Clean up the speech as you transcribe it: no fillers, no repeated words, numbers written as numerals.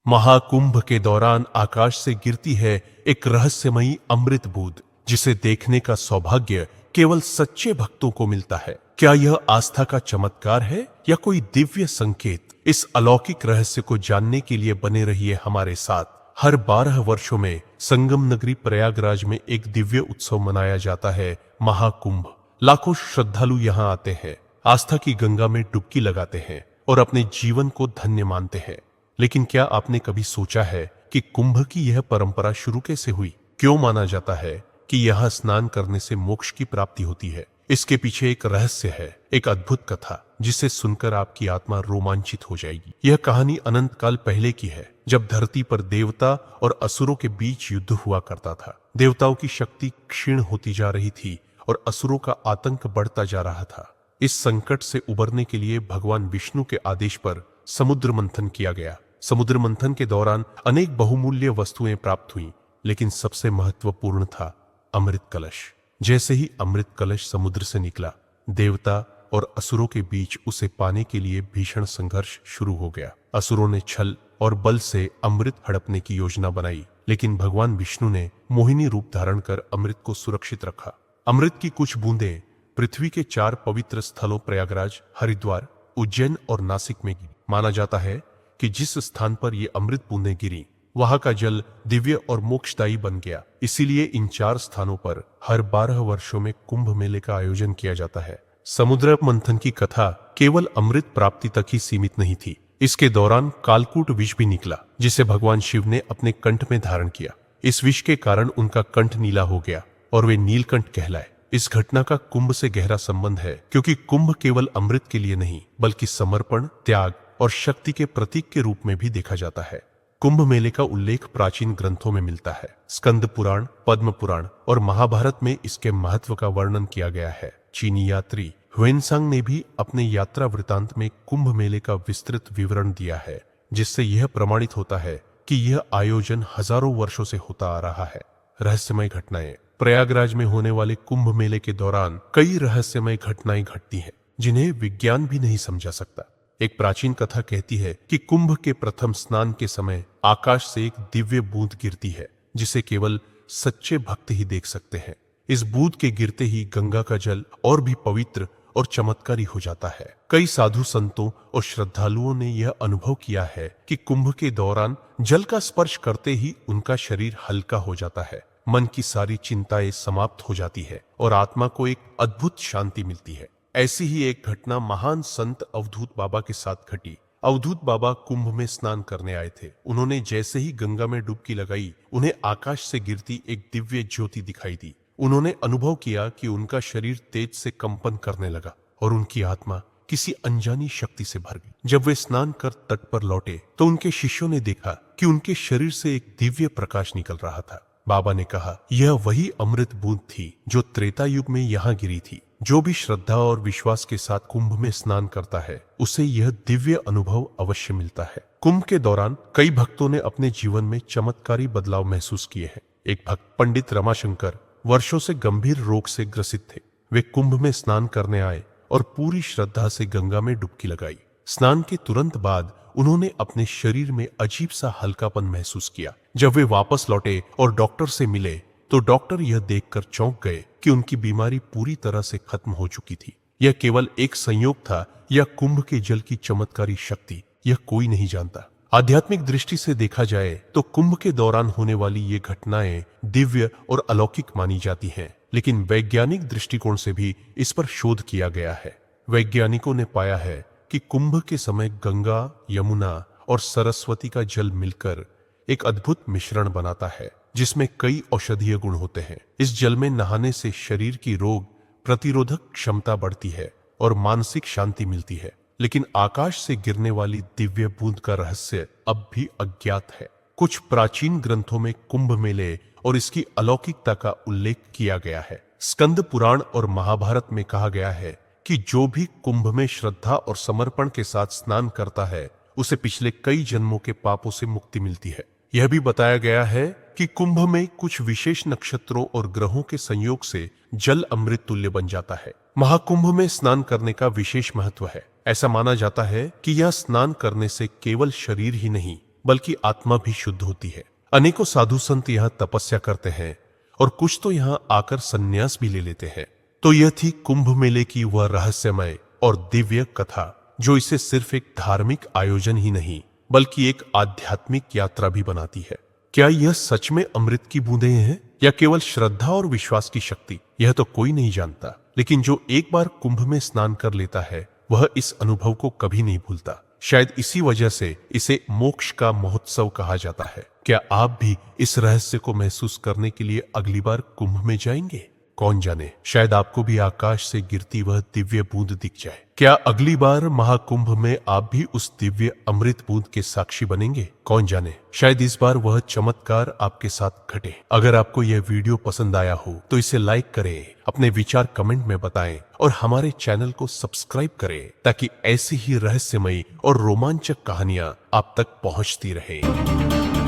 महाकुंभ के दौरान आकाश से गिरती है एक रहस्यमयी अमृत बूंद, जिसे देखने का सौभाग्य केवल सच्चे भक्तों को मिलता है। क्या यह आस्था का चमत्कार है या कोई दिव्य संकेत? इस अलौकिक रहस्य को जानने के लिए बने रहिए हमारे साथ। हर 12 वर्षों में संगम नगरी प्रयागराज में एक दिव्य उत्सव मनाया जाता है, महाकुंभ। लाखों श्रद्धालु यहाँ आते हैं, आस्था की गंगा में डुबकी लगाते हैं और अपने जीवन को धन्य मानते हैं। लेकिन क्या आपने कभी सोचा है कि कुंभ की यह परंपरा शुरू कैसे हुई? क्यों माना जाता है कि यहां स्नान करने से मोक्ष की प्राप्ति होती है? इसके पीछे एक रहस्य है, एक अद्भुत कथा जिसे सुनकर आपकी आत्मा रोमांचित हो जाएगी। यह कहानी अनंत काल पहले की है, जब धरती पर देवता और असुरों के बीच युद्ध हुआ करता था। देवताओं की शक्ति क्षीण होती जा रही थी और असुरों का आतंक बढ़ता जा रहा था। इस संकट से उबरने के लिए भगवान विष्णु के आदेश पर समुद्र मंथन किया गया। समुद्र मंथन के दौरान अनेक बहुमूल्य वस्तुएं प्राप्त हुईं, लेकिन सबसे महत्वपूर्ण था अमृत कलश। जैसे ही अमृत कलश समुद्र से निकला, देवता और असुरों के बीच उसे पाने के लिए भीषण संघर्ष शुरू हो गया। असुरों ने छल और बल से अमृत हड़पने की योजना बनाई, लेकिन भगवान विष्णु ने मोहिनी रूप धारण कर अमृत को सुरक्षित रखा। अमृत की कुछ बूंदें पृथ्वी के 4 पवित्र स्थलों प्रयागराज, हरिद्वार, उज्जैन और नासिक में गिरी। माना जाता है कि जिस स्थान पर ये अमृत बूंदें गिरी, वहां का जल दिव्य और मोक्षदायी बन गया। इसीलिए इन 4 स्थानों पर हर 12 वर्षों में कुंभ मेले का आयोजन किया जाता है। समुद्र मंथन की कथा केवल अमृत प्राप्ति तक ही सीमित नहीं थी। इसके दौरान कालकूट विष भी निकला, जिसे भगवान शिव ने अपने कंठ में धारण किया। इस विष के कारण उनका कंठ नीला हो गया और वे नीलकंठ कहलाए। इस घटना का कुंभ से गहरा संबंध है, क्योंकि कुंभ केवल अमृत के लिए नहीं, बल्कि समर्पण, त्याग और शक्ति के प्रतीक के रूप में भी देखा जाता है। कुंभ मेले का उल्लेख प्राचीन ग्रंथों में मिलता है। स्कंद पुराण, पद्म पुराण और महाभारत में इसके महत्व का वर्णन किया गया है। चीनी यात्री ह्वेनसांग ने भी अपने यात्रा वृतांत में कुंभ मेले का विस्तृत विवरण दिया है, जिससे यह प्रमाणित होता है कि यह आयोजन हजारों वर्षों से होता आ रहा है। रहस्यमय घटनाएं। प्रयागराज में होने वाले कुंभ मेले के दौरान कई रहस्यमय घटनाएं घटती हैं, जिन्हें विज्ञान भी नहीं समझा सकता। एक प्राचीन कथा कहती है कि कुंभ के प्रथम स्नान के समय आकाश से एक दिव्य बूंद गिरती है, जिसे केवल सच्चे भक्त ही देख सकते हैं। इस बूंद के गिरते ही गंगा का जल और भी पवित्र और चमत्कारी हो जाता है। कई साधु संतों और श्रद्धालुओं ने यह अनुभव किया है कि कुंभ के दौरान जल का स्पर्श करते ही उनका शरीर हल्का हो जाता है, मन की सारी चिंताएं समाप्त हो जाती है और आत्मा को एक अद्भुत शांति मिलती है। ऐसी ही एक घटना महान संत अवधूत बाबा के साथ घटी। अवधूत बाबा कुंभ में स्नान करने आए थे। उन्होंने जैसे ही गंगा में डुबकी लगाई, उन्हें आकाश से गिरती एक दिव्य ज्योति दिखाई दी। उन्होंने अनुभव किया कि उनका शरीर तेज से कंपन करने लगा और उनकी आत्मा किसी अनजानी शक्ति से भर गई। जब वे स्नान कर तट पर लौटे, तो उनके शिष्यों ने देखा कि उनके शरीर से एक दिव्य प्रकाश निकल रहा था। बाबा ने कहा, यह वही अमृत बूंद थी जो त्रेता युग में यहाँ गिरी थी। जो भी श्रद्धा और विश्वास के साथ कुंभ में स्नान करता है, उसे यह दिव्य अनुभव अवश्य मिलता है। कुंभ के दौरान कई भक्तों ने अपने जीवन में चमत्कारी बदलाव महसूस किए हैं। एक भक्त पंडित रमाशंकर वर्षों से गंभीर रोग से ग्रसित थे। वे कुंभ में स्नान करने आए और पूरी श्रद्धा से गंगा में डुबकी लगाई। स्नान के तुरंत बाद उन्होंने अपने शरीर में अजीब सा हल्कापन महसूस किया। जब वे वापस लौटे और डॉक्टर से मिले, तो डॉक्टर यह देखकर चौंक गए कि उनकी बीमारी पूरी तरह से खत्म हो चुकी थी। यह केवल एक संयोग था या कुंभ के जल की चमत्कारी शक्ति, यह कोई नहीं जानता। आध्यात्मिक दृष्टि से देखा जाए तो कुंभ के दौरान होने वाली ये घटनाएं दिव्य और अलौकिक मानी जाती हैं, लेकिन वैज्ञानिक दृष्टिकोण से भी इस पर शोध किया गया है। वैज्ञानिकों ने पाया है कि कुंभ के समय गंगा, यमुना और सरस्वती का जल मिलकर एक अद्भुत मिश्रण बनाता है, जिसमें कई औषधीय गुण होते हैं। इस जल में नहाने से शरीर की रोग प्रतिरोधक क्षमता बढ़ती है और मानसिक शांति मिलती है। लेकिन आकाश से गिरने वाली दिव्य बूंद का रहस्य अब भी अज्ञात है। कुछ प्राचीन ग्रंथों में कुंभ मेले और इसकी अलौकिकता का उल्लेख किया गया है। स्कंद पुराण और महाभारत में कहा गया है कि जो भी कुंभ में श्रद्धा और समर्पण के साथ स्नान करता है, उसे पिछले कई जन्मों के पापों से मुक्ति मिलती है। यह भी बताया गया है कि कुंभ में कुछ विशेष नक्षत्रों और ग्रहों के संयोग से जल अमृत तुल्य बन जाता है। महाकुंभ में स्नान करने का विशेष महत्व है। ऐसा माना जाता है कि यह स्नान करने से केवल शरीर ही नहीं, बल्कि आत्मा भी शुद्ध होती है। अनेकों साधु संत यहाँ तपस्या करते हैं और कुछ तो यहाँ आकर संन्यास भी ले लेते हैं। तो यह थी कुंभ मेले की वह रहस्यमय और दिव्य कथा, जो इसे सिर्फ एक धार्मिक आयोजन ही नहीं बल्कि एक आध्यात्मिक यात्रा भी बनाती है। क्या यह सच में अमृत की बूंदें हैं या केवल श्रद्धा और विश्वास की शक्ति, यह तो कोई नहीं जानता। लेकिन जो एक बार कुंभ में स्नान कर लेता है वह इस अनुभव को कभी नहीं भूलता। शायद इसी वजह से इसे मोक्ष का महोत्सव कहा जाता है। क्या आप भी इस रहस्य को महसूस करने के लिए अगली बार कुंभ में जाएंगे? कौन जाने, शायद आपको भी आकाश से गिरती वह दिव्य बूंद दिख जाए। क्या अगली बार महाकुंभ में आप भी उस दिव्य अमृत बूंद के साक्षी बनेंगे? कौन जाने, शायद इस बार वह चमत्कार आपके साथ घटे। अगर आपको यह वीडियो पसंद आया हो तो इसे लाइक करें, अपने विचार कमेंट में बताएं और हमारे चैनल को सब्सक्राइब करें ताकि ऐसी ही रहस्यमयी और रोमांचक कहानियां आप तक पहुंचती रहें।